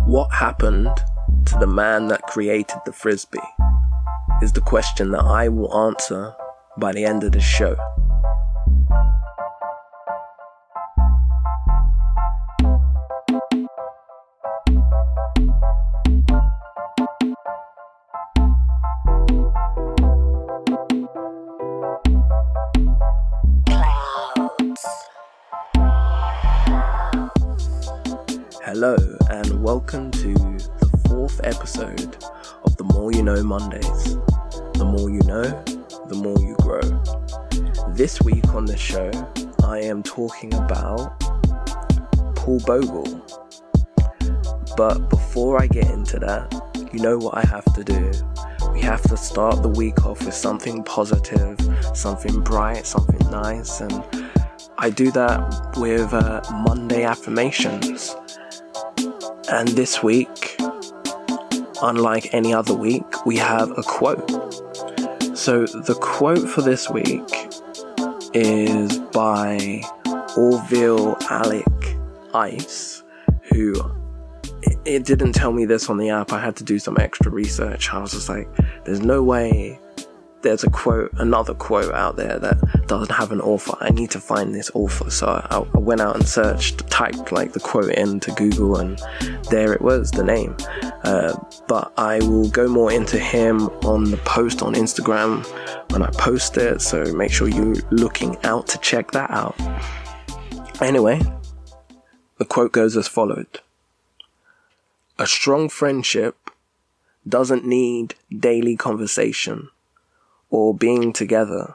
What happened to the man that created the frisbee is the question that I will answer by the end of this show. Hello and welcome to the fourth episode of the More You Know Mondays. The more you know, the more you grow. This week on the show, I am talking about Paul Bogle. But before I get into that, you know what I have to do. We have to start the week off with something positive, something bright, something nice, and I do that with Monday affirmations. And this week, unlike any other week, we have a quote. So the quote for this week is by Orville Alec Ice, who, it didn't tell me this on the app. I had to do some extra research. I was just like, there's no way there's another quote out there that doesn't have an author. I need to find this author. So I went out and typed like the quote into Google, and there it was, the name. But I will go more into him on the post on Instagram when I post it. So make sure you're looking out to check that out. Anyway, the quote goes as followed. A strong friendship doesn't need daily conversation or being together.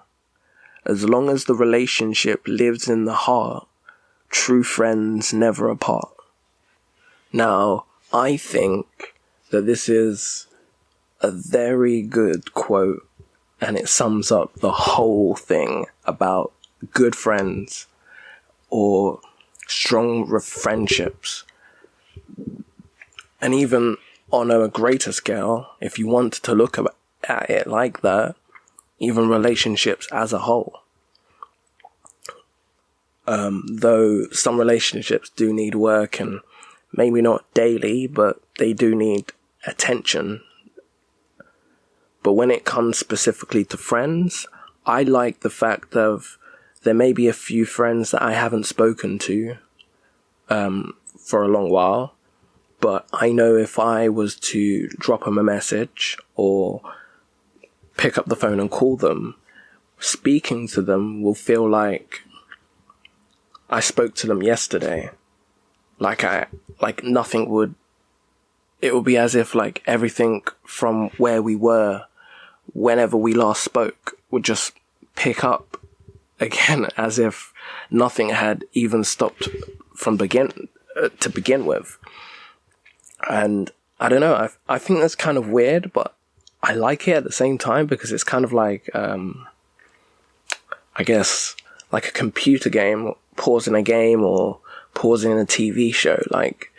As long as the relationship lives in the heart, true friends never apart. Now, I think that this is a very good quote, and it sums up the whole thing about good friends or strong friendships. And even on a greater scale, if you want to look at it like that, even relationships as a whole. Though some relationships do need work, and maybe not daily, but they do need attention. But when it comes specifically to friends, I like the fact of there may be a few friends that I haven't spoken to for a long while, but I know if I was to drop them a message or pick up the phone and call them, speaking to them will feel like I spoke to them yesterday. Like nothing would, it would be as if like everything from where we were whenever we last spoke would just pick up again, as if nothing had even stopped from to begin with. And I don't know, I think that's kind of weird, but I like it at the same time, because it's kind of like, I guess, like a computer game, pausing a game or pausing a TV show. Like,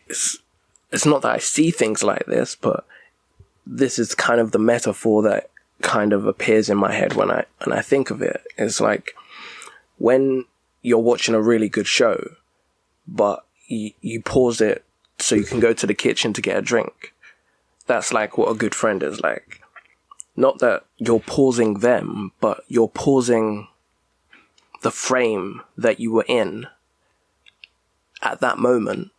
it's not that I see things like this, but this is kind of the metaphor that kind of appears in my head when I think of it. It's like when you're watching a really good show, but you pause it so you can go to the kitchen to get a drink. That's like what a good friend is like. Not that you're pausing them, but you're pausing the frame that you were in at that moment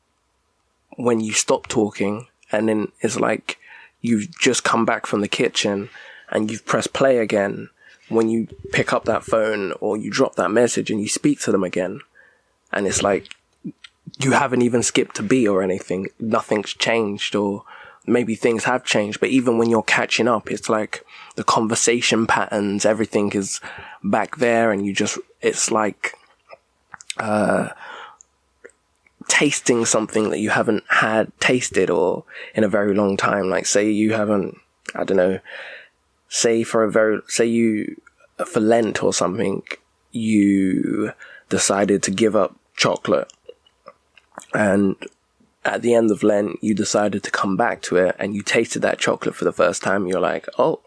when you stop talking, and then it's like you've just come back from the kitchen and you've pressed play again when you pick up that phone or you drop that message and you speak to them again. And it's like you haven't even skipped a beat or anything. Nothing's changed, or maybe things have changed, but even when you're catching up, it's like the conversation patterns, everything is back there, and it's like tasting something that you haven't had tasted or in a very long time. Like say you haven't, I don't know, for Lent or something, you decided to give up chocolate, and at the end of Lent, you decided to come back to it, and you tasted that chocolate for the first time. You're like, oh,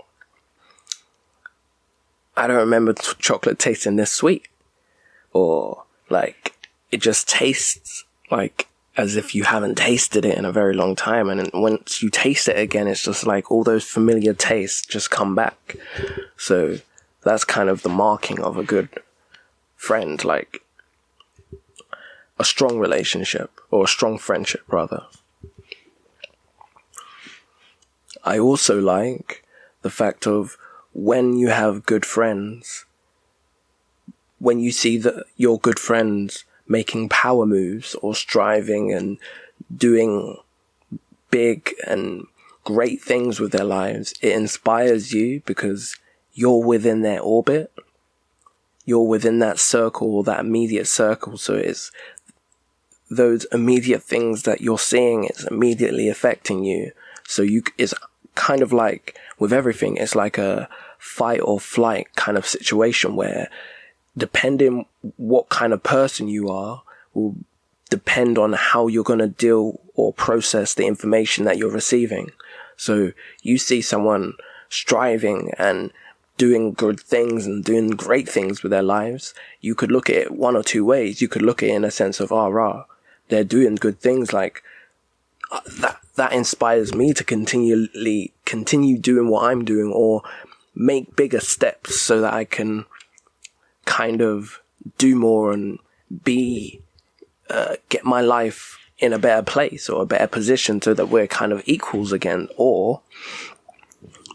I don't remember chocolate tasting this sweet. Or like, it just tastes like as if you haven't tasted it in a very long time. And once you taste it again, it's just like all those familiar tastes just come back. So that's kind of the marking of a good friend, like a strong relationship, or a strong friendship rather. I also like the fact of when you have good friends, when you see that your good friends making power moves or striving and doing big and great things with their lives, it inspires you because you're within their orbit. You're within that circle, or that immediate circle. So it's those immediate things that you're seeing is immediately affecting you. So it's kind of like with everything, it's like a fight or flight kind of situation where, depending what kind of person you are, will depend on how you're going to deal or process the information that you're receiving. So you see someone striving and doing good things and doing great things with their lives, you could look at it one or two ways. You could look at it in a sense of, they're doing good things, like that inspires me to continue doing what I'm doing, or make bigger steps so that I can kind of do more and get my life in a better place or a better position, so that we're kind of equals again, or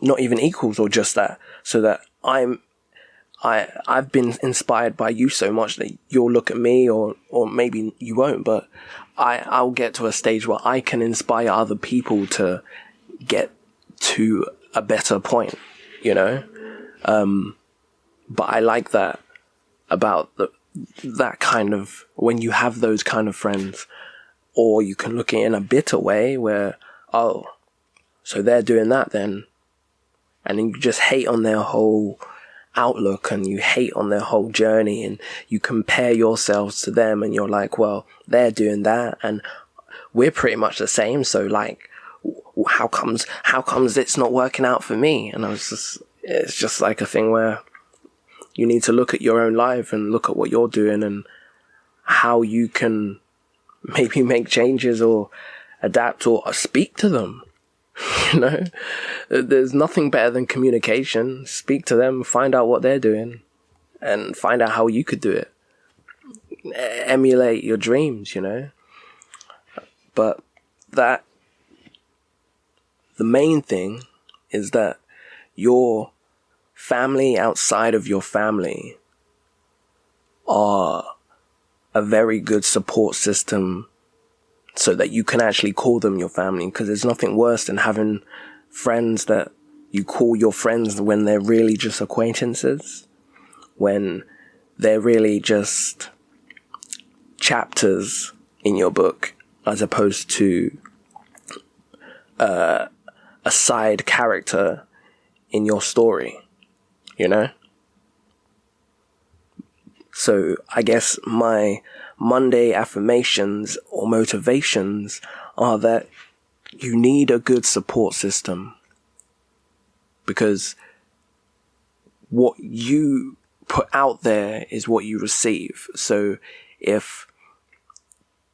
not even equals, or just that, so that I've been inspired by you so much that you'll look at me, or maybe you won't, but I'll get to a stage where I can inspire other people to get to a better point, you know? But I like that about that kind of, when you have those kind of friends. Or you can look at it in a bitter way where, so they're doing that then. And then you just hate on their whole outlook, and you hate on their whole journey, and you compare yourselves to them, and you're like, well, they're doing that and we're pretty much the same, so like, how comes it's not working out for me? And it's just like a thing where you need to look at your own life and look at what you're doing and how you can maybe make changes or adapt or speak to them. You know, there's nothing better than communication. Speak to them, find out what they're doing, and find out how you could do it. Emulate your dreams, you know. But the main thing is that your family outside of your family are a very good support system, so that you can actually call them your family, because there's nothing worse than having friends that you call your friends when they're really just acquaintances, when they're really just chapters in your book, as opposed to a side character in your story, you know? So I guess my Monday affirmations or motivations are that you need a good support system, because what you put out there is what you receive. So if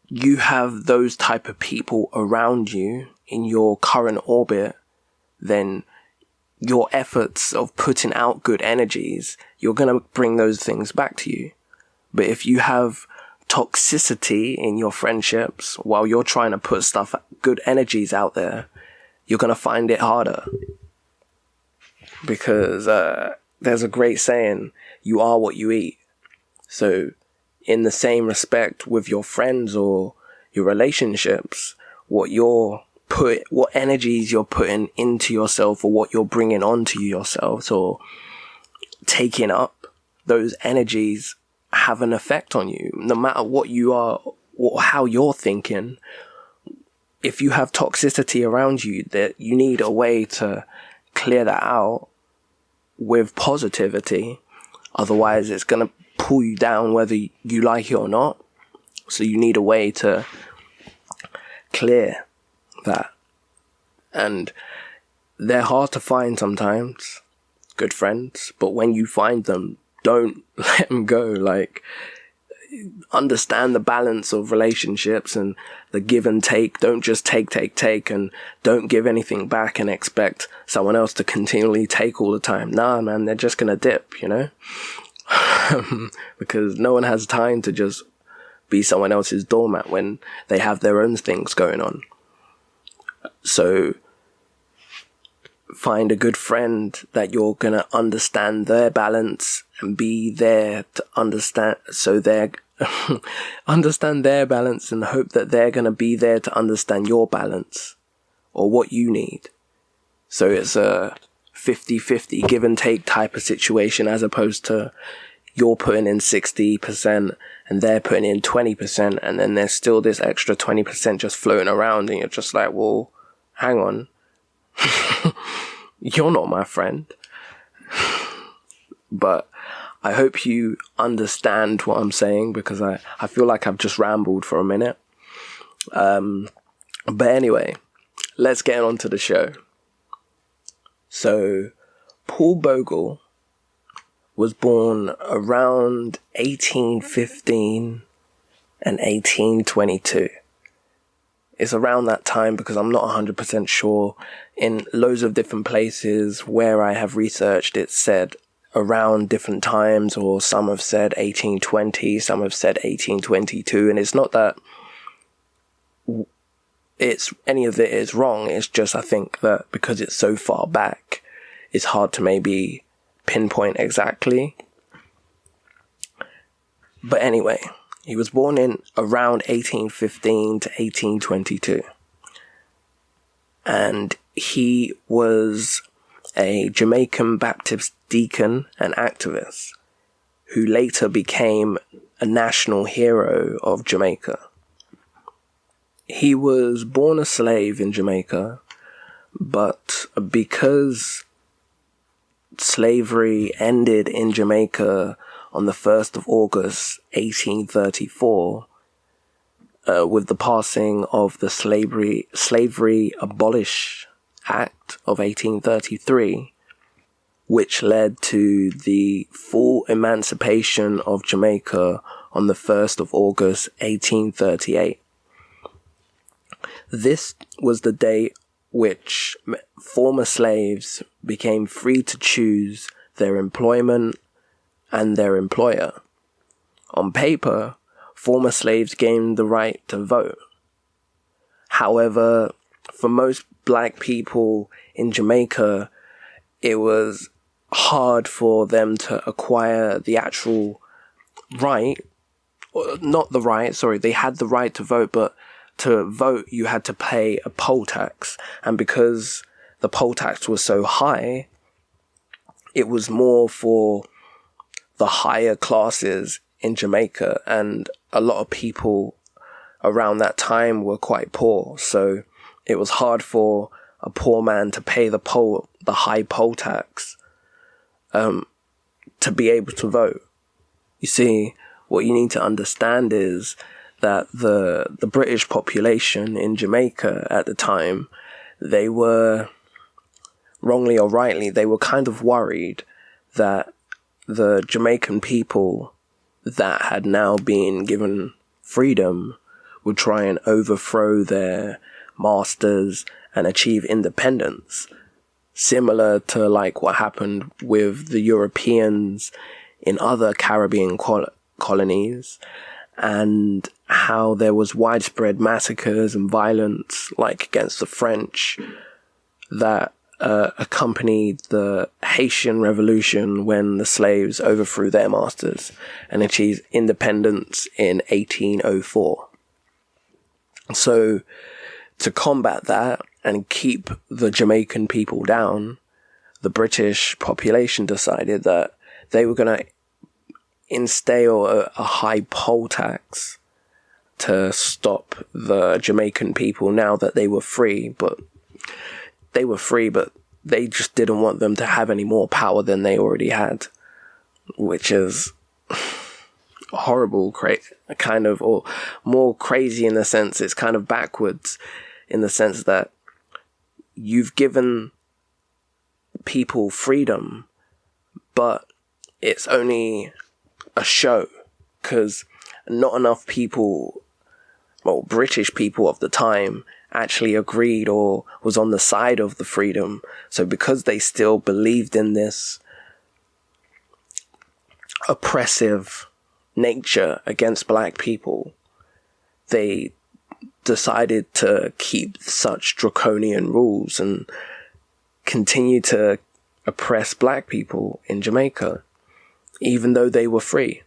you have those type of people around you in your current orbit, then your efforts of putting out good energies, you're going to bring those things back to you. But if you have toxicity in your friendships while you're trying to put good energies out there, you're going to find it harder. Because there's a great saying, you are what you eat. So in the same respect with your friends or your relationships, what energies you're putting into yourself, or what you're bringing onto yourself or taking up, those energies have an effect on you. No matter what you are or how you're thinking, if you have toxicity around you, that you need a way to clear that out with positivity. Otherwise, it's going to pull you down whether you like it or not. So you need a way to clear that. And they're hard to find sometimes, good friends, but when you find them, don't let them go. Like, understand the balance of relationships and the give and take. Don't just take, and don't give anything back and expect someone else to continually take all the time. Nah, man, they're just gonna dip, because no one has time to just be someone else's doormat when they have their own things going on. So find a good friend that you're gonna understand their balance and be there to understand, so they're understand their balance and hope that they're gonna be there to understand your balance or what you need. So it's a 50-50 give and take type of situation, as opposed to you're putting in 60% and they're putting in 20%, and then there's still this extra 20% just floating around, and you're just like, well, hang on. You're not my friend. But I hope you understand what I'm saying, because I feel like I've just rambled for a minute. But anyway, let's get on to the show. So, Paul Bogle was born around 1815 and 1822. It's around that time, because I'm not 100% sure. In loads of different places where I have researched, it's said around different times, or some have said 1820, some have said 1822, and it's not that it's any of it is wrong. It's just, I think that because it's so far back, it's hard to maybe pinpoint exactly. But anyway, he was born in around 1815 to 1822. And he was a Jamaican Baptist deacon and activist who later became a national hero of Jamaica. He was born a slave in Jamaica, but because slavery ended in Jamaica on the 1st of August, 1834, with the passing of the Slavery Abolish Act of 1833, which led to the full emancipation of Jamaica on the 1st of August, 1838. This was the date which former slaves became free to choose their employment and their employer. On paper, former slaves gained the right to vote. However, for most black people in Jamaica, it was hard for them to acquire the actual right. They had the right to vote, but to vote you had to pay a poll tax. And because the poll tax was so high, it was more for the higher classes in Jamaica, and a lot of people around that time were quite poor, so it was hard for a poor man to pay the high poll tax to be able to vote. You see, what you need to understand is that the British population in Jamaica at the time, they were, wrongly or rightly, they were kind of worried that the Jamaican people that had now been given freedom would try and overthrow their masters and achieve independence, similar to like what happened with the Europeans in other Caribbean colonies, and how there was widespread massacres and violence, like against the French, that accompanied the Haitian Revolution when the slaves overthrew their masters and achieved independence in 1804. So, to combat that and keep the Jamaican people down, the British population decided that they were going to instill a high poll tax to stop the Jamaican people now that they were free, but they just didn't want them to have any more power than they already had, which is horrible, kind of, or more crazy in the sense it's kind of backwards, in the sense that you've given people freedom, but it's only a show, because not enough people, well, British people of the time, actually agreed or was on the side of the freedom. So because they still believed in this oppressive nature against black people, they decided to keep such draconian rules and continue to oppress black people in Jamaica, even though they were free.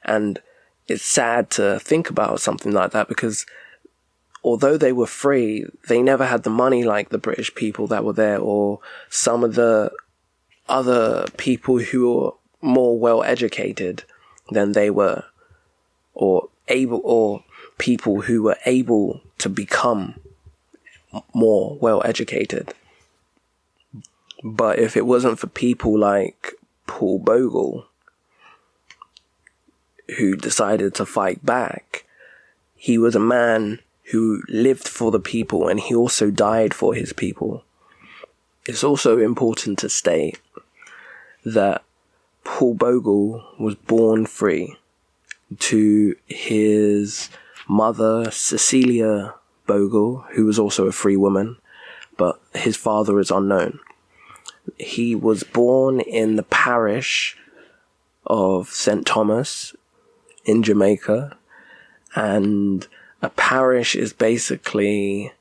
And it's sad to think about something like that, because although they were free, they never had the money like the British people that were there, or some of the other people who were more well educated than they were, or people who were able to become more well educated. But if it wasn't for people like Paul Bogle, who decided to fight back, he was a man who lived for the people, and he also died for his people. It's also important to state that Paul Bogle was born free to his mother, Cecilia Bogle, who was also a free woman, but his father is unknown. He was born in the parish of St. Thomas in Jamaica, and a parish is basically,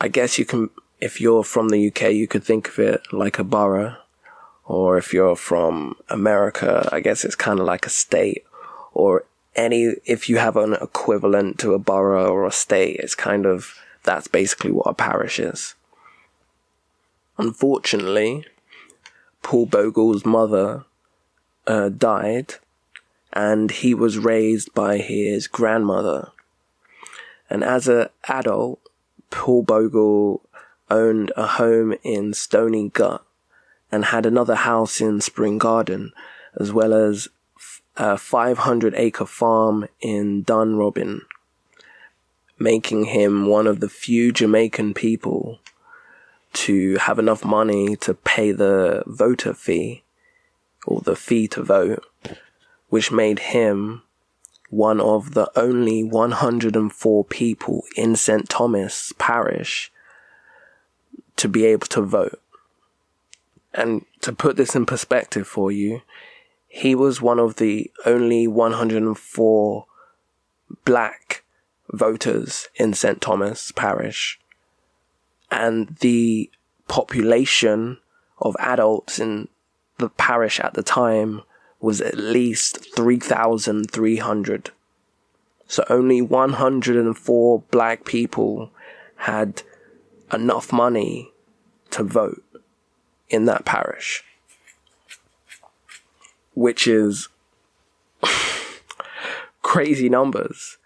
I guess you can, if you're from the UK, you could think of it like a borough, or if you're from America, I guess it's kind of like a state, or if you have an equivalent to a borough or a state, it's kind of, that's basically what a parish is. Unfortunately, Paul Bogle's mother died, and he was raised by his grandmother. And as an adult, Paul Bogle owned a home in Stony Gut and had another house in Spring Garden, as well as a 500-acre farm in Dunrobin, making him one of the few Jamaican people to have enough money to pay the voter fee, or the fee to vote, which made him one of the only 104 people in St. Thomas Parish to be able to vote. And to put this in perspective for you, he was one of the only 104 black voters in St. Thomas Parish. And the population of adults in the parish at the time was at least 3,300. So only 104 black people had enough money to vote in that parish, which is crazy numbers.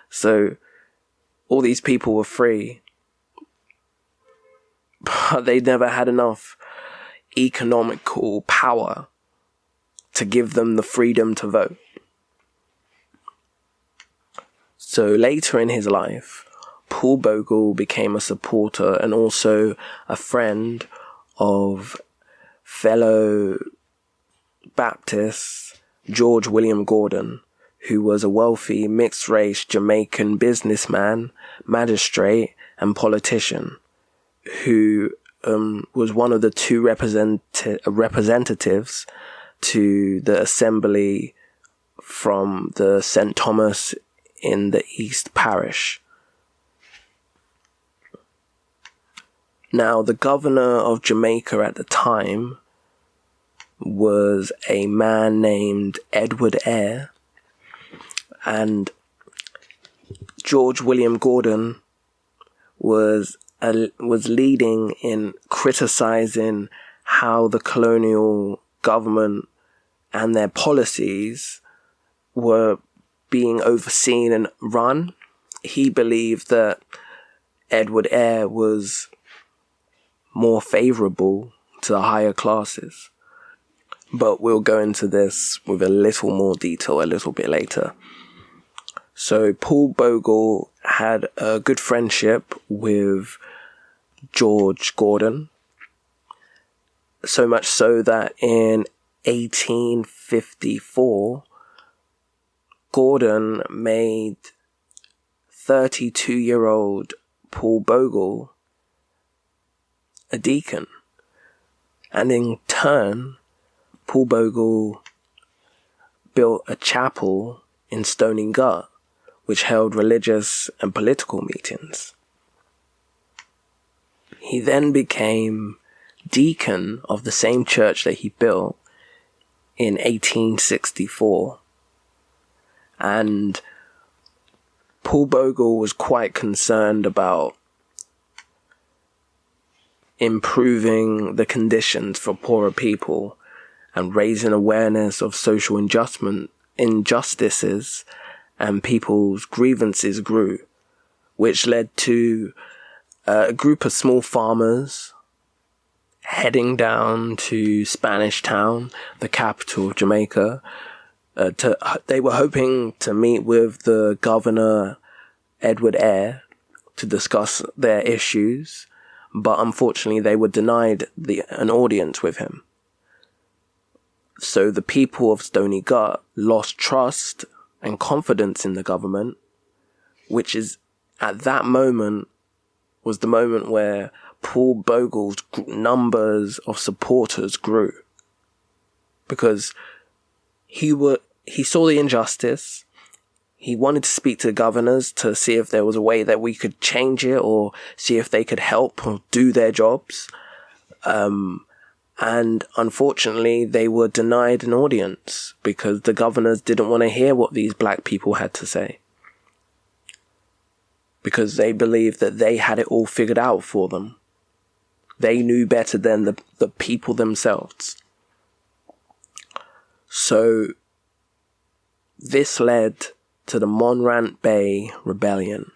So all these people were free, but they never had enough economical power to give them the freedom to vote. So later in his life, Paul Bogle became a supporter and also a friend of fellow Baptist George William Gordon, who was a wealthy mixed-race Jamaican businessman, magistrate, and politician, who was one of the two representatives to the assembly from the St. Thomas in the East Parish. Now, the governor of Jamaica at the time was a man named Edward Eyre, and George William Gordon was leading in criticizing how the colonial government and their policies were being overseen and run. He believed that Edward Eyre was more favorable to the higher classes. But we'll go into this with a little more detail a little bit later. So Paul Bogle had a good friendship with George Gordon, so much so that in 1854, Gordon made 32-year-old Paul Bogle a deacon. And in turn, Paul Bogle built a chapel in Stony Gut, which held religious and political meetings. He then became deacon of the same church that he built in 1864. And Paul Bogle was quite concerned about improving the conditions for poorer people and raising awareness of social injustices, and people's grievances grew, which led to a group of small farmers heading down to Spanish Town, the capital of Jamaica. They were hoping to meet with the governor, Edward Eyre, to discuss their issues, but unfortunately they were denied an audience with him. So the people of Stony Gut lost trust and confidence in the government, which is at that moment was the moment where Paul Bogle's numbers of supporters grew, because he saw the injustice. He wanted to speak to the governors to see if there was a way that we could change it, or see if they could help or do their jobs. And unfortunately, they were denied an audience because the governors didn't want to hear what these black people had to say, because they believed that they had it all figured out for them. They knew better than the people themselves. So this led to the Morant Bay Rebellion,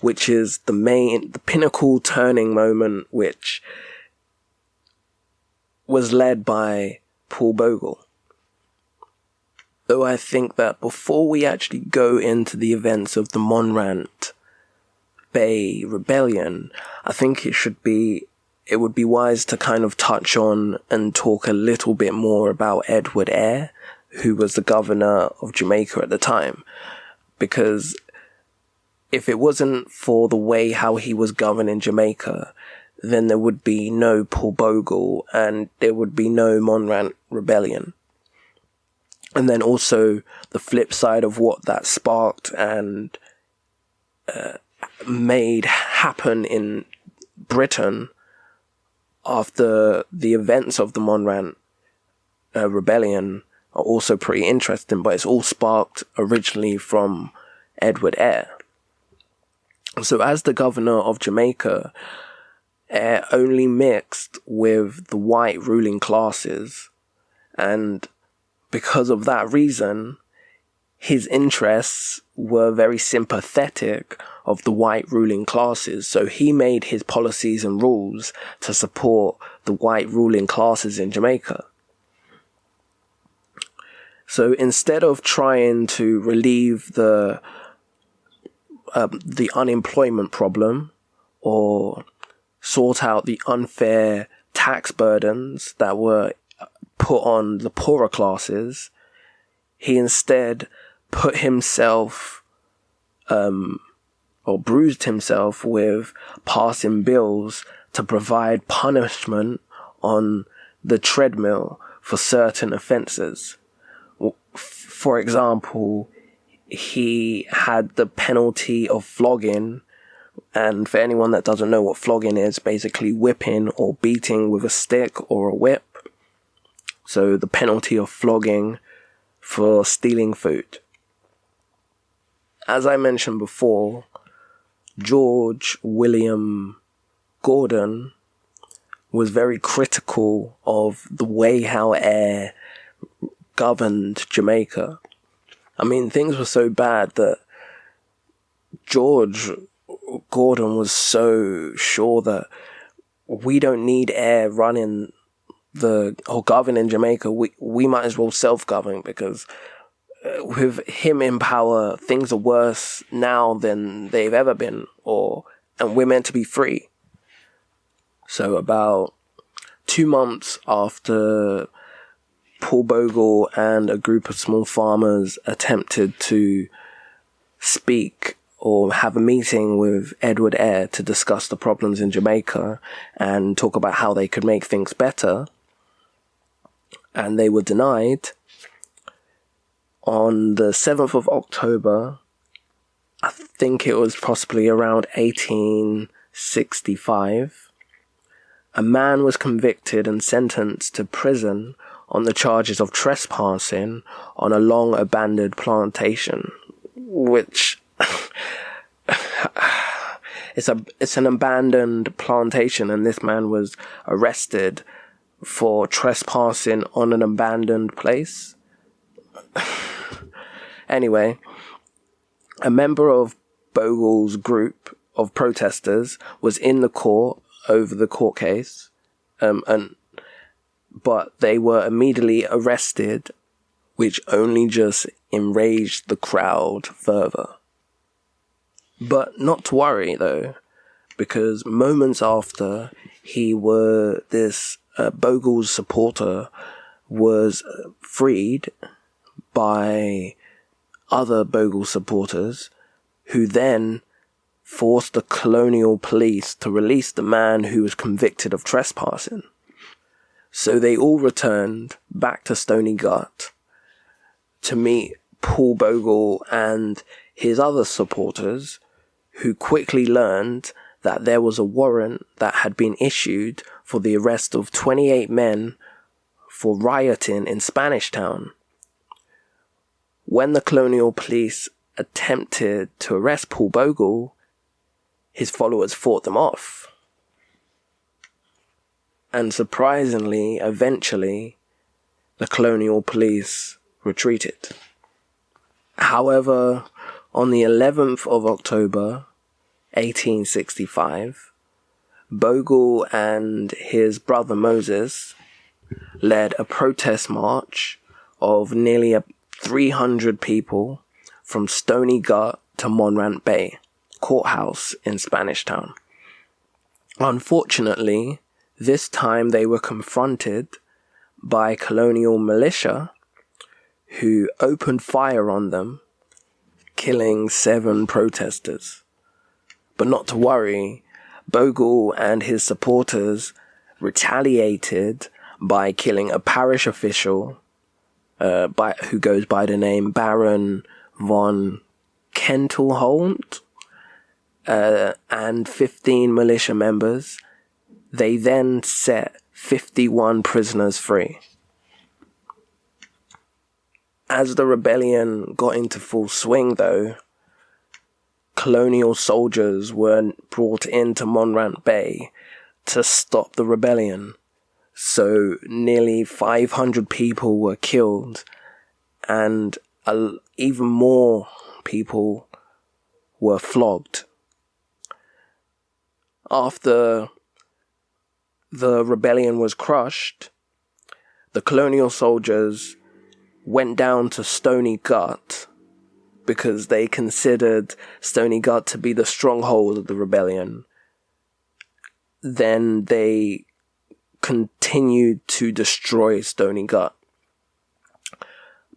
which is the pinnacle turning moment, which was led by Paul Bogle. Though I think that before we actually go into the events of the Morant Bay Rebellion, I think it would be wise to kind of touch on and talk a little bit more about Edward Eyre, who was the governor of Jamaica at the time. Because if it wasn't for the way how he was governing Jamaica, then there would be no Paul Bogle and there would be no Morant Rebellion. And then also the flip side of what that sparked and made happen in Britain after the events of the Morant Rebellion are also pretty interesting, but it's all sparked originally from Edward Eyre. So as the governor of Jamaica, Eyre only mixed with the white ruling classes, and because of that reason, his interests were very sympathetic of the white ruling classes. So he made his policies and rules to support the white ruling classes in Jamaica. So instead of trying to relieve the unemployment problem or sort out the unfair tax burdens that were put on the poorer classes, he instead put himself or bruised himself with passing bills to provide punishment on the treadmill for certain offences. For example, he had the penalty of flogging, and for anyone that doesn't know what flogging is, basically whipping or beating with a stick or a whip. So the penalty of flogging for stealing food. As I mentioned before, George William Gordon was very critical of the way how Eyre governed Jamaica. I mean, things were so bad that George Gordon was so sure that we don't need Eyre running or governing Jamaica. We might as well self-govern, because with him in power, things are worse now than they've ever been, and we're meant to be free. So about 2 months after Paul Bogle and a group of small farmers attempted to speak or have a meeting with Edward Eyre to discuss the problems in Jamaica and talk about how they could make things better. And they were denied. On the 7th of October, I think it was possibly around 1865, a man was convicted and sentenced to prison on the charges of trespassing on a long abandoned plantation, which it's an abandoned plantation, and this man was arrested for trespassing on an abandoned place. Anyway, a member of Bogle's group of protesters was in the court over the court case, but they were immediately arrested, which only just enraged the crowd further. But not to worry though, because moments after Bogle's supporter was freed by other Bogle supporters, who then forced the colonial police to release the man who was convicted of trespassing. So they all returned back to Stony Gut to meet Paul Bogle and his other supporters, who quickly learned that there was a warrant that had been issued for the arrest of 28 men for rioting in Spanish Town. When the colonial police attempted to arrest Paul Bogle, his followers fought them off. And surprisingly, eventually, the colonial police retreated. However, on the 11th of October, 1865, Bogle and his brother Moses led a protest march of nearly 300 people from Stony Gut to Morant Bay courthouse in Spanish Town. Unfortunately, this time they were confronted by colonial militia who opened fire on them, killing 7 protesters. But not to worry, Bogle and his supporters retaliated by killing a parish official who goes by the name Baron von Kentelholt, and 15 militia members. They then set 51 prisoners free. As the rebellion got into full swing though, colonial soldiers were brought into Morant Bay to stop the rebellion. So nearly 500 people were killed, and even more people were flogged. After the rebellion was crushed, the colonial soldiers went down to Stony Gut because they considered Stony Gut to be the stronghold of the rebellion. Then they continued to destroy Stony Gut.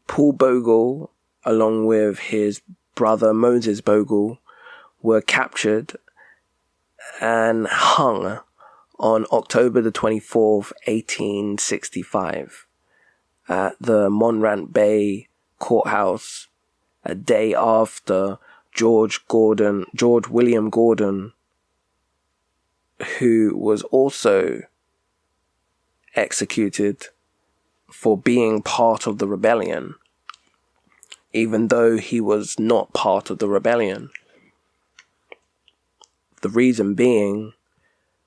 Paul Bogle, along with his brother Moses Bogle, were captured and hung on October the 24th, 1865, at the Morant Bay courthouse, a day after George William Gordon, who was also executed for being part of the rebellion, even though he was not part of the rebellion. The reason being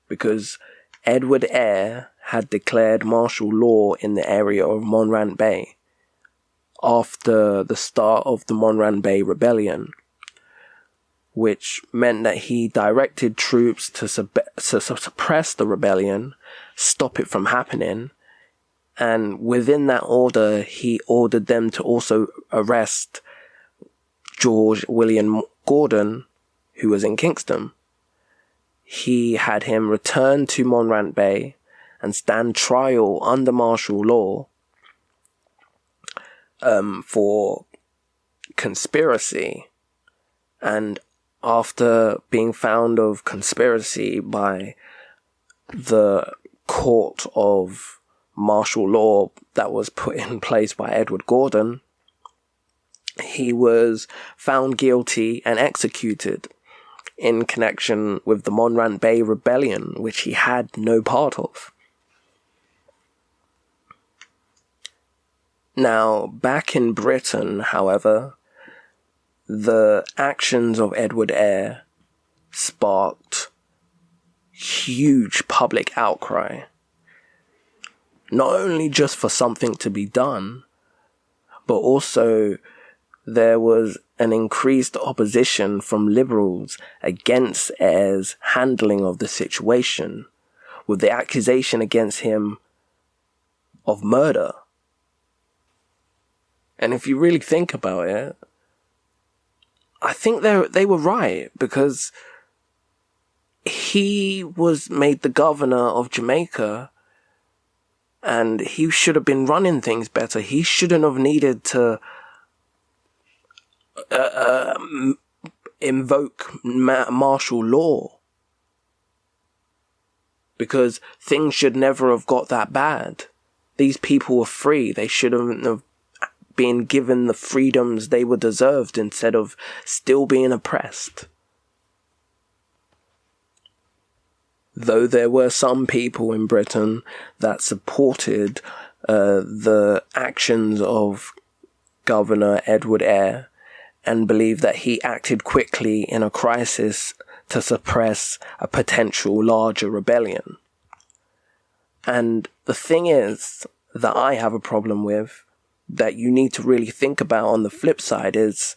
because Edward Eyre had declared martial law in the area of Morant Bay after the start of the Morant Bay Rebellion, which meant that he directed troops to suppress the rebellion, stop it from happening, and within that order, he ordered them to also arrest George William Gordon, who was in Kingston. He had him return to Morant Bay and stand trial under martial law, for conspiracy, and after being found of conspiracy by the court of martial law that was put in place by Edward Gordon, he was found guilty and executed in connection with the Morant Bay Rebellion, which he had no part of. Now, back in Britain, however, the actions of Edward Eyre sparked huge public outcry. Not only just for something to be done, but also there was an increased opposition from liberals against Eyre's handling of the situation, with the accusation against him of murder. And if you really think about it, I think they were right, because he was made the governor of Jamaica and he should have been running things better. He shouldn't have needed to invoke martial law, because things should never have got that bad. These people were free. They shouldn't have been given the freedoms they were deserved instead of still being oppressed. Though there were some people in Britain that supported the actions of Governor Edward Eyre and believed that he acted quickly in a crisis to suppress a potential larger rebellion. And the thing is that I have a problem with, that you need to really think about on the flip side, is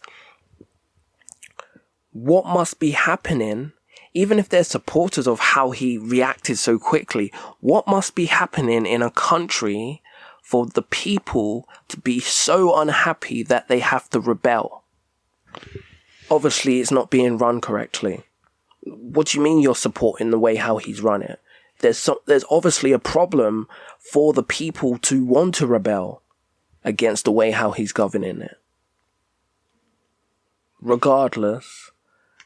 what must be happening, even if they're supporters of how he reacted so quickly, what must be happening in a country for the people to be so unhappy that they have to rebel? Obviously, it's not being run correctly. What do you mean you're supporting the way how he's run it? There's obviously a problem for the people to want to rebel against the way how he's governing it. Regardless,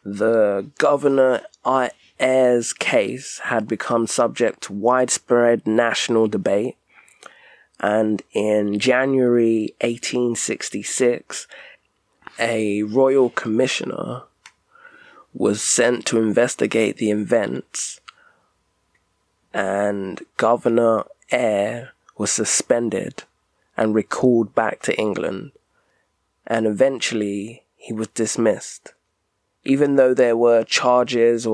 the Governor Eyre's case had become subject to widespread national debate, and in January 1866, a royal commissioner was sent to investigate the events, and Governor Eyre was suspended and recalled back to England, and eventually he was dismissed. Even though there were charges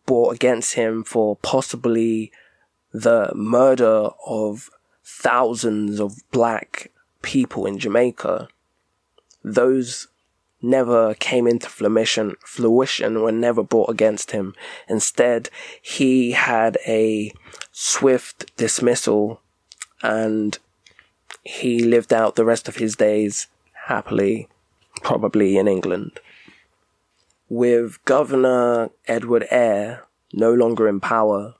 brought against him for possibly the murder of thousands of black people in Jamaica, those never came into fruition, were never brought against him. Instead, he had a swift dismissal and he lived out the rest of his days happily, probably in England. With Governor Edward Eyre no longer in power,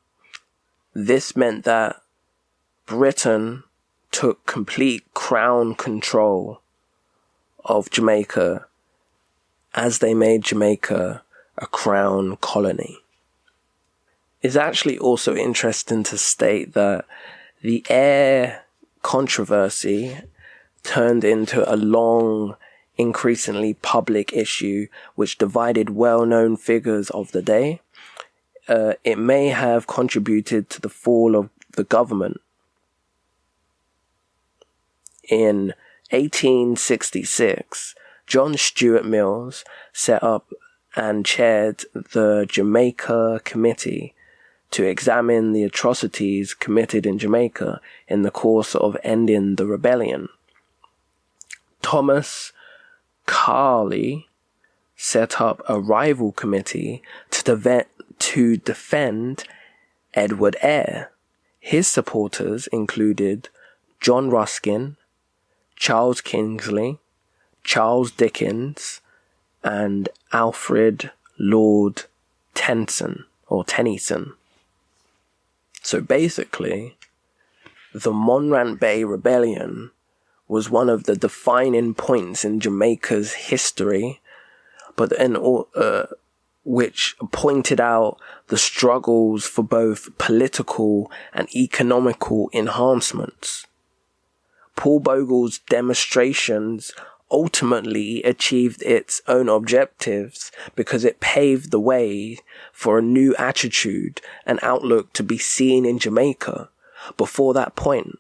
this meant that Britain took complete crown control of Jamaica as they made Jamaica a crown colony. It's actually also interesting to state that the Eyre controversy turned into a long, increasingly public issue which divided well-known figures of the day. It may have contributed to the fall of the government. In 1866, John Stuart Mills set up and chaired the Jamaica Committee to examine the atrocities committed in Jamaica in the course of ending the rebellion. Thomas Carley set up a rival committee to defend Edward Eyre. His supporters included John Ruskin, Charles Kingsley, Charles Dickens, and Alfred Lord Tennyson. So basically, the Morant Bay Rebellion was one of the defining points in Jamaica's history, but then which pointed out the struggles for both political and economical enhancements. Paul Bogle's demonstrations ultimately achieved its own objectives because it paved the way for a new attitude and outlook to be seen in Jamaica. Before that point,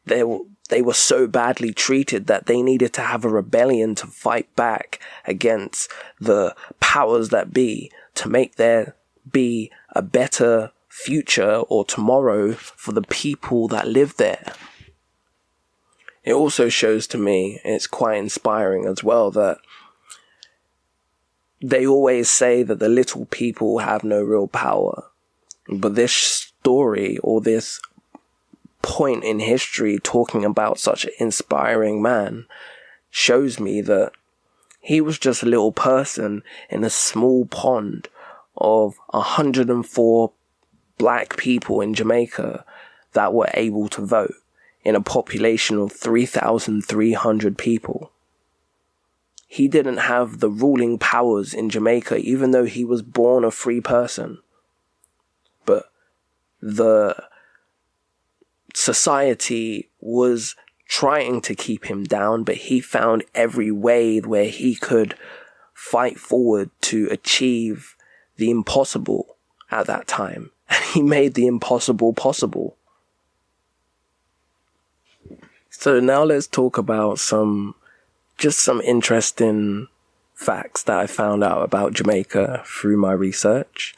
they were so badly treated that they needed to have a rebellion to fight back against the powers that be to make there be a better future or tomorrow for the people that live there. It also shows to me, it's quite inspiring as well, that they always say that the little people have no real power. But this story, or this point in history talking about such an inspiring man, shows me that he was just a little person in a small pond of 104 black people in Jamaica that were able to vote in a population of 3,300 people. He didn't have the ruling powers in Jamaica, even though he was born a free person. But the society was trying to keep him down, but he found every way where he could fight forward to achieve the impossible at that time. And he made the impossible possible. So now let's talk about some interesting facts that I found out about Jamaica through my research.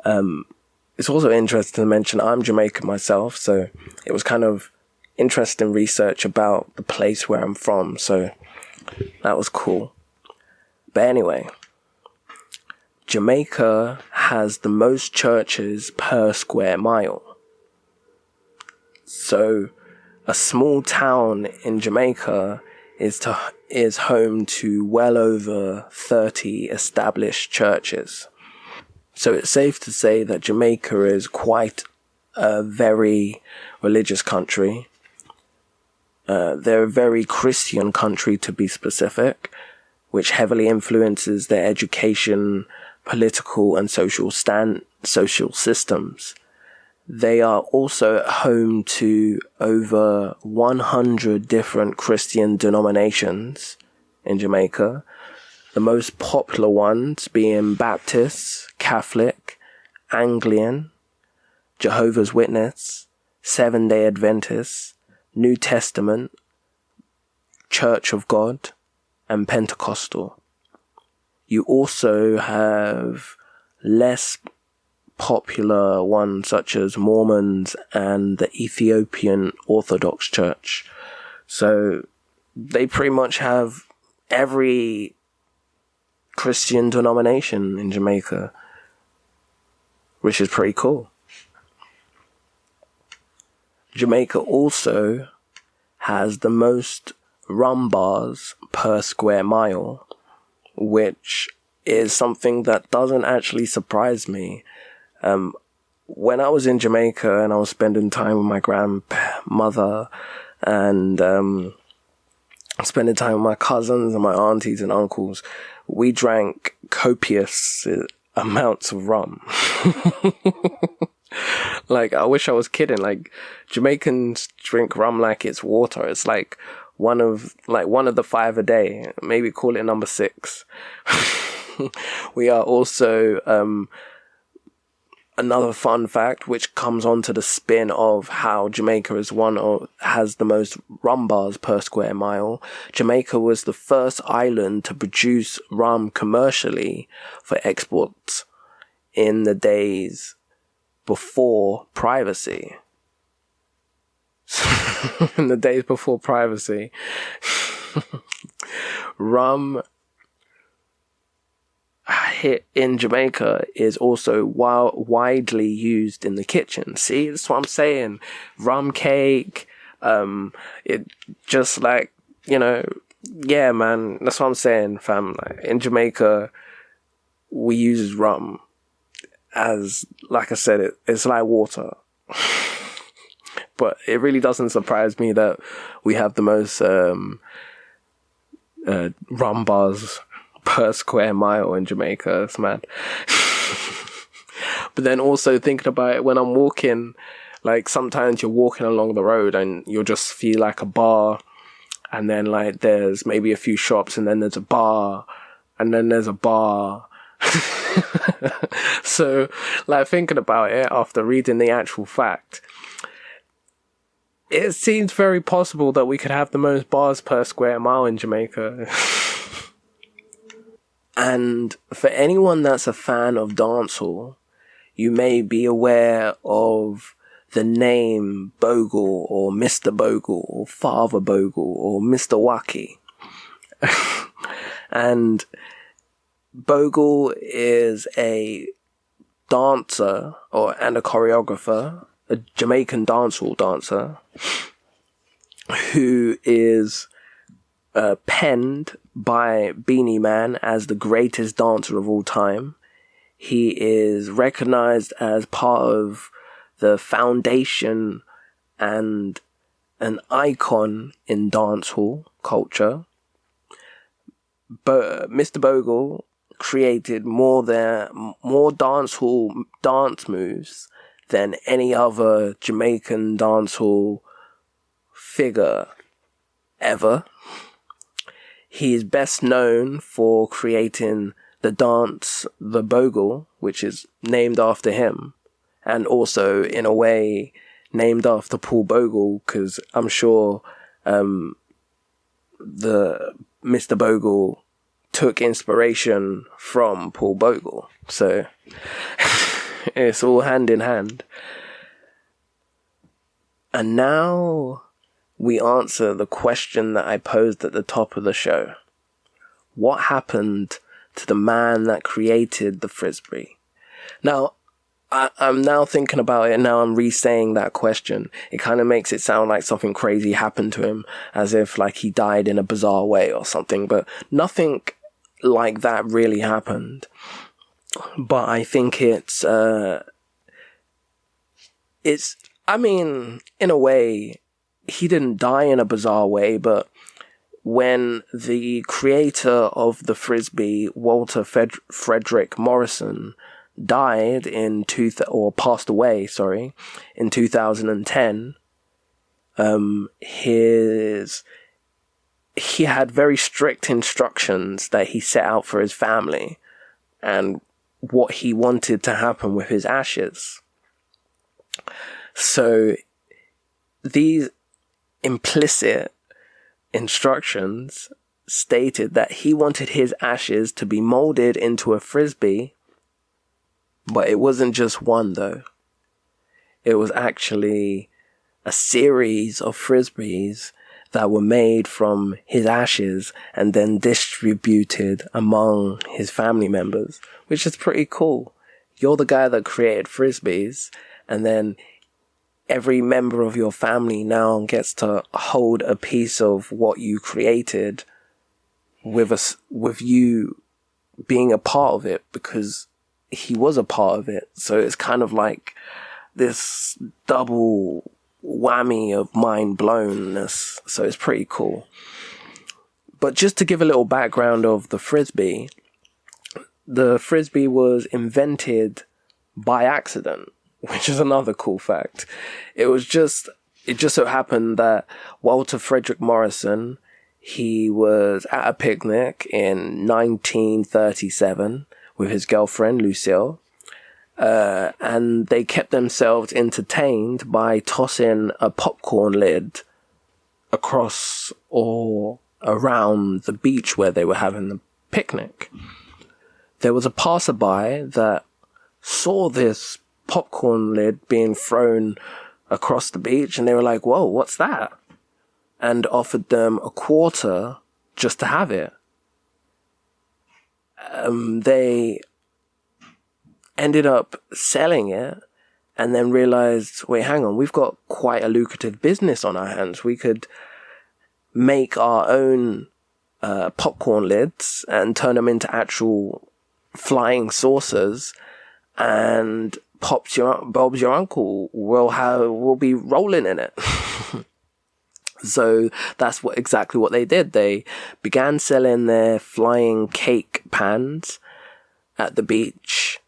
It's also interesting to mention I'm Jamaican myself, so it was kind of interesting research about the place where I'm from, so that was cool. But anyway, Jamaica has the most churches per square mile. So a small town in Jamaica is home to well over 30 established churches. So it's safe to say that Jamaica is quite a very religious country. They're a very Christian country, to be specific, which heavily influences their education, political and social systems. They are also home to over 100 different Christian denominations in Jamaica. The most popular ones being Baptist, Catholic, Anglican, Jehovah's Witness, Seventh-day Adventist, New Testament, Church of God, and Pentecostal. You also have less popular ones such as Mormons and the Ethiopian Orthodox Church. So they pretty much have every Christian denomination in Jamaica, which is pretty cool. Jamaica also has the most rum bars per square mile, which is something that doesn't actually surprise me. When I was in Jamaica and I was spending time with my grandmother and spending time with my cousins and my aunties and uncles, we drank copious amounts of rum. Like, I wish I was kidding. Like, Jamaicans drink rum like it's water. It's like one of the 5 a day. Maybe call it number 6. We are also, another fun fact, which comes on to the spin of how Jamaica has the most rum bars per square mile. Jamaica was the first island to produce rum commercially for exports in the days before privacy. In the days before privacy. Rum in Jamaica is also widely used in the kitchen. See, that's what I'm saying. Rum cake, it just like, yeah, man, that's what I'm saying, fam. Like, in Jamaica, we use rum as, like I said, it's like water. But it really doesn't surprise me that we have the most rum bars per square mile in Jamaica. It's mad. But then also thinking about it, when I'm walking, like sometimes you're walking along the road and you'll just feel like a bar, and then like there's maybe a few shops, and then there's a bar, and then there's a bar. So like thinking about it after reading the actual fact, it seems very possible that we could have the most bars per square mile in Jamaica. And for anyone that's a fan of dancehall, you may be aware of the name Bogle, or Mr. Bogle, or Father Bogle, or Mr. Waki. And Bogle is a dancer and a choreographer, a Jamaican dancehall dancer, who is penned by Beanie Man as the greatest dancer of all time. He is recognized as part of the foundation and an icon in dancehall culture. But Mr. Bogle created more dancehall dance moves than any other Jamaican dancehall figure ever. He is best known for creating the dance, the Bogle, which is named after him, and also in a way named after Paul Bogle, because I'm sure the Mr. Bogle took inspiration from Paul Bogle. So it's all hand in hand. And now we answer the question that I posed at the top of the show. What happened to the man that created the Frisbee? Now, I'm now thinking about it, and now I'm re-saying that question. It kind of makes it sound like something crazy happened to him, as if like he died in a bizarre way or something, but nothing like that really happened. But I think it's I mean, in a way, he didn't die in a bizarre way, but when the creator of the Frisbee, Walter Frederick Morrison, died passed away in 2010, he had very strict instructions that he set out for his family and what he wanted to happen with his ashes. So these implicit instructions stated that he wanted his ashes to be molded into a Frisbee, but it wasn't just one though. It was actually a series of Frisbees that were made from his ashes and then distributed among his family members, which is pretty cool. You're the guy that created Frisbees, and then every member of your family now gets to hold a piece of what you created with you being a part of it, because he was a part of it. So it's kind of like this double whammy of mind blownness. So it's pretty cool. But just to give a little background of the Frisbee was invented by accident, which is another cool fact. It just so happened that Walter Frederick Morrison, he was at a picnic in 1937 with his girlfriend Lucille, and they kept themselves entertained by tossing a popcorn lid across or around the beach where they were having the picnic. There was a passerby that saw this popcorn lid being thrown across the beach, and they were like, "Whoa, what's that?" and offered them a quarter just to have it. They ended up selling it and then realized, wait, hang on, we've got quite a lucrative business on our hands. We could make our own popcorn lids and turn them into actual flying saucers and Bob's your uncle will be rolling in it. So that's exactly what they did. They began selling their flying cake pans at the beach,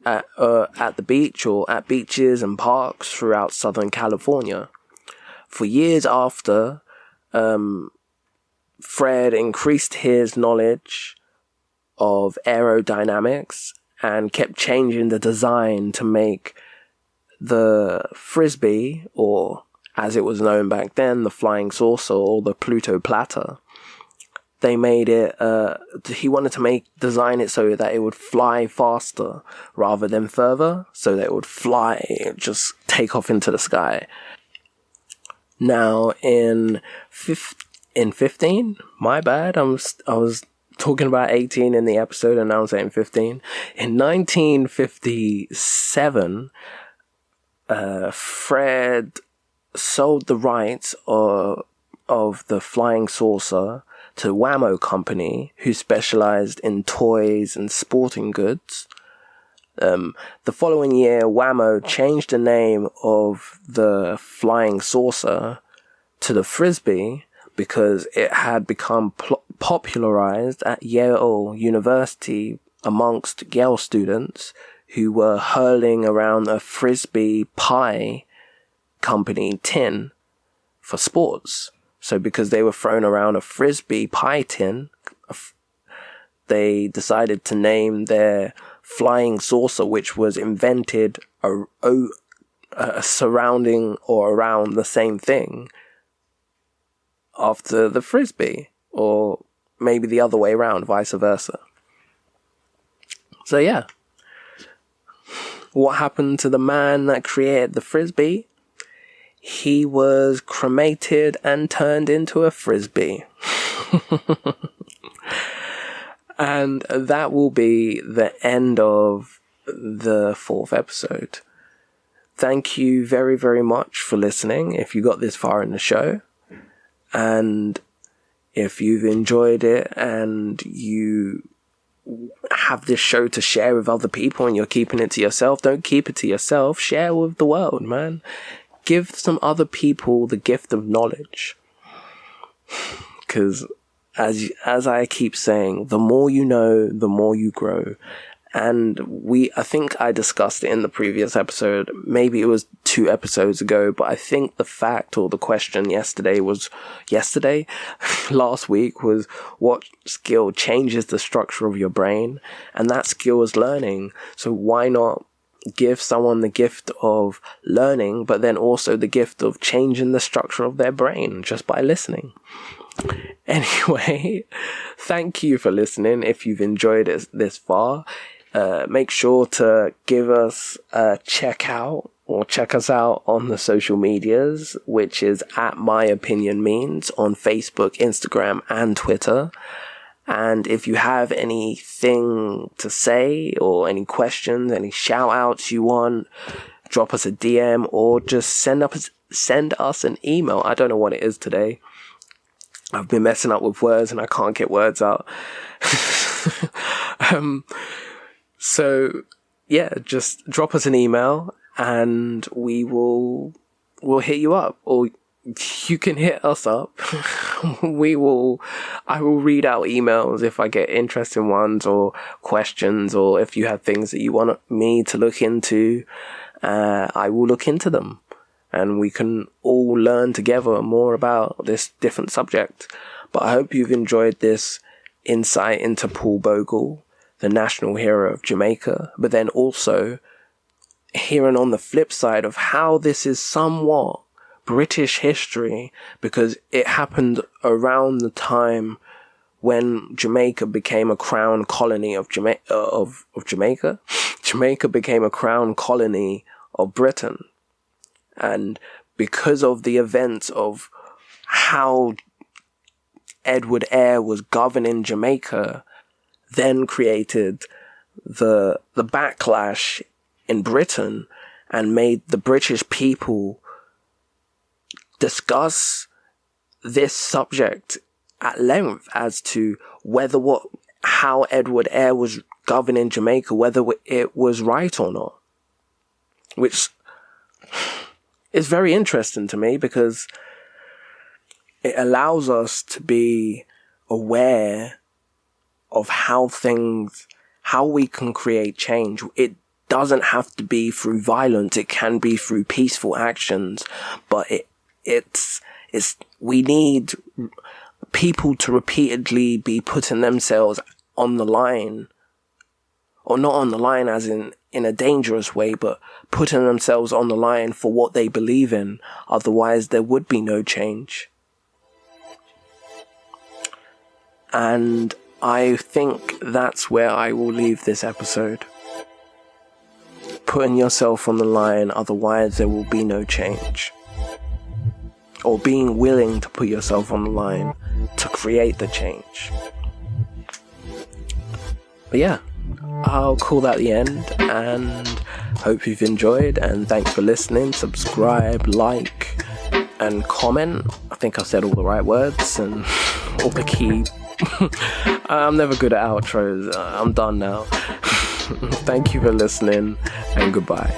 or at beaches and parks throughout Southern California. For years after, Fred increased his knowledge of aerodynamics and kept changing the design to make the Frisbee, or as it was known back then, the flying saucer or the Pluto platter. They made it, he wanted to design it so that it would fly faster rather than further, so that it would fly, just take off into the sky. Now, in 15, my bad, I was talking about 18 in the episode and now I'm saying 15. In 1957, Fred sold the rights of the flying saucer to Wham-O Company, who specialized in toys and sporting goods. The following year, Wham-O changed the name of the flying saucer to the Frisbee because it had become popularized at Yale University amongst Yale students who were hurling around a Frisbee pie company tin for sports. So because they were throwing around a Frisbee pie tin, they decided to name their flying saucer, which was invented surrounding or around the same thing, after the Frisbee, or maybe the other way around, vice versa. So yeah, what happened to the man that created the Frisbee? He was cremated and turned into a Frisbee. And that will be the end of the 4th episode. Thank you very, very much for listening if you got this far in the show. And if you've enjoyed it and you have this show to share with other people and you're keeping it to yourself, don't keep it to yourself. Share with the world, man. Give some other people the gift of knowledge. Because as I keep saying, the more you know, the more you grow. And I think I discussed it in the previous episode. Maybe it was 2 episodes ago, but I think the fact or the question last week was what skill changes the structure of your brain? And that skill is learning. So why not give someone the gift of learning, but then also the gift of changing the structure of their brain just by listening? Anyway, thank you for listening. If you've enjoyed it this far, make sure to give us a check out or check us out on the social medias, which is at My Opinion Means on Facebook, Instagram, and Twitter. And if you have anything to say or any questions, any shout outs you want, drop us a DM or just send us an email. I don't know what it is today. I've been messing up with words and I can't get words out. So yeah, just drop us an email and we'll hit you up, or you can hit us up. I will read out emails if I get interesting ones or questions, or if you have things that you want me to look into, I will look into them. And we can all learn together more about this different subject. But I hope you've enjoyed this insight into Paul Bogle, the national hero of Jamaica, but then also hearing on the flip side of how this is somewhat British history, because it happened around the time when Jamaica became a crown colony of Jamaica. Jamaica became a crown colony of Britain. And because of the events of how Edward Eyre was governing Jamaica, then created the backlash in Britain and made the British people discuss this subject at length as to how Edward Eyre was governing Jamaica, whether it was right or not. which is very interesting to me because it allows us to be aware of how we can create change. It doesn't have to be through violence. It can be through peaceful actions, but we need people to repeatedly be putting themselves on the line, or not on the line as in a dangerous way, but putting themselves on the line for what they believe in. Otherwise, there would be no change. And I think that's where I will leave this episode. Putting yourself on the line, otherwise there will be no change. Or being willing to put yourself on the line to create the change. But yeah, I'll call that the end, and hope you've enjoyed, and thanks for listening. Subscribe, like, and comment. I think I said all the right words and all the key. I'm never good at outros. I'm done now. Thank you for listening, and goodbye.